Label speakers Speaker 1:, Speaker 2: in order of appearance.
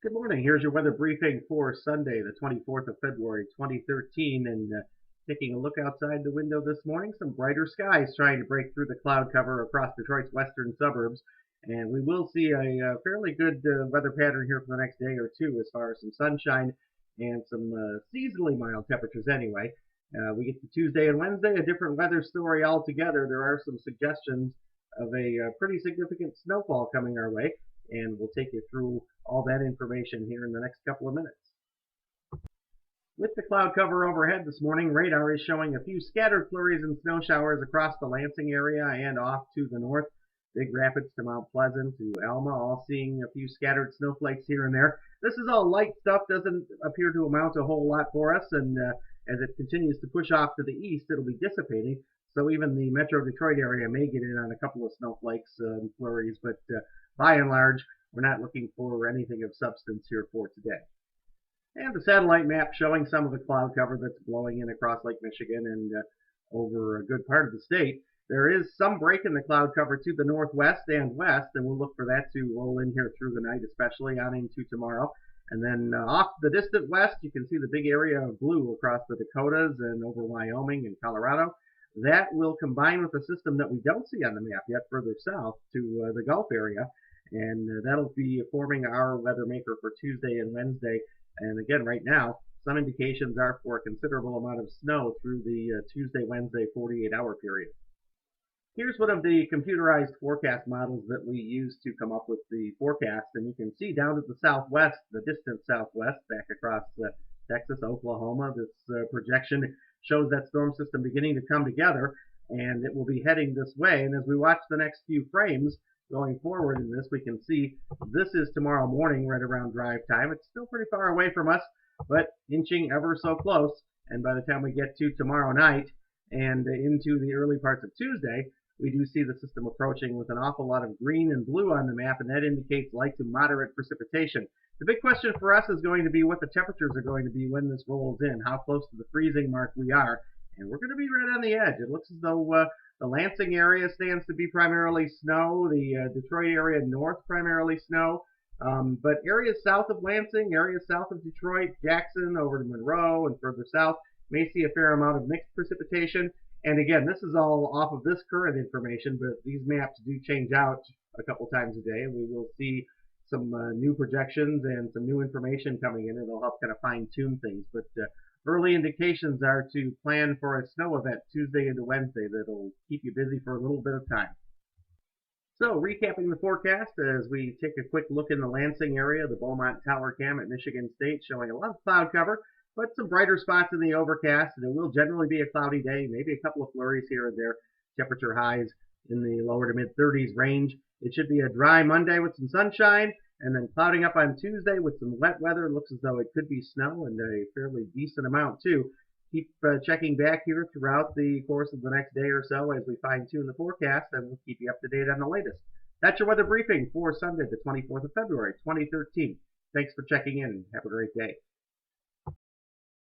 Speaker 1: Good morning. Here's your weather briefing for Sunday, the 24th of February, 2013. And taking a look outside the window this morning, some brighter skies trying to break through the cloud cover across Detroit's western suburbs. And we will see a fairly good weather pattern here for the next day or two as far as some sunshine and some seasonally mild temperatures anyway. We get to Tuesday and Wednesday, a different weather story altogether. There are some suggestions of a pretty significant snowfall coming our way, and we'll take you through all that information here in the next couple of minutes. With the cloud cover overhead this morning, radar is showing a few scattered flurries and snow showers across the Lansing area and off to the north. Big Rapids to Mount Pleasant to Alma, all seeing a few scattered snowflakes here and there. This is all light stuff, doesn't appear to amount to a whole lot for us, and as it continues to push off to the east, it'll be dissipating. So even the Metro Detroit area may get in on a couple of snowflakes and flurries, but by and large, we're not looking for anything of substance here for today. And the satellite map showing some of the cloud cover that's blowing in across Lake Michigan and over a good part of the state. There is some break in the cloud cover to the northwest and west, and we'll look for that to roll in here through the night, especially on into tomorrow. And then off the distant west, you can see the big area of blue across the Dakotas and over Wyoming and Colorado. That will combine with a system that we don't see on the map yet further south to the Gulf area, and that'll be forming our weather maker for Tuesday and Wednesday. And again, right now, some indications are for a considerable amount of snow through the Tuesday-Wednesday 48-hour period. Here's one of the computerized forecast models that we use to come up with the forecast, and you can see down to the southwest, the distant southwest, back across Texas, Oklahoma, this projection shows that storm system beginning to come together, and it will be heading this way. And as we watch the next few frames going forward in this, we can see this is tomorrow morning right around drive time. It's still pretty far away from us, but inching ever so close. And by the time we get to tomorrow night and into the early parts of Tuesday, we do see the system approaching with an awful lot of green and blue on the map, and that indicates light to moderate precipitation. The big question for us is going to be what the temperatures are going to be when this rolls in, how close to the freezing mark we are, and we're going to be right on the edge. It looks as though the Lansing area stands to be primarily snow, the Detroit area north primarily snow, but areas south of Lansing, areas south of Detroit, Jackson over to Monroe and further south may see a fair amount of mixed precipitation. And again, this is all off of this current information, but these maps do change out a couple times a day, and we will see some new projections and some new information coming in. It'll help kind of fine-tune things. But early indications are to plan for a snow event Tuesday into Wednesday that'll keep you busy for a little bit of time. So, recapping the forecast as we take a quick look in the Lansing area, the Beaumont Tower Cam at Michigan State showing a lot of cloud cover, but some brighter spots in the overcast, and it will generally be a cloudy day, maybe a couple of flurries here and there. Temperature highs in the lower to mid-30s range. It should be a dry Monday with some sunshine, and then clouding up on Tuesday with some wet weather. It looks as though it could be snow, and a fairly decent amount too. Keep checking back here throughout the course of the next day or so as we fine-tune the forecast, and we'll keep you up to date on the latest. That's your weather briefing for Sunday, the 24th of February, 2013. Thanks for checking in. Have a great day.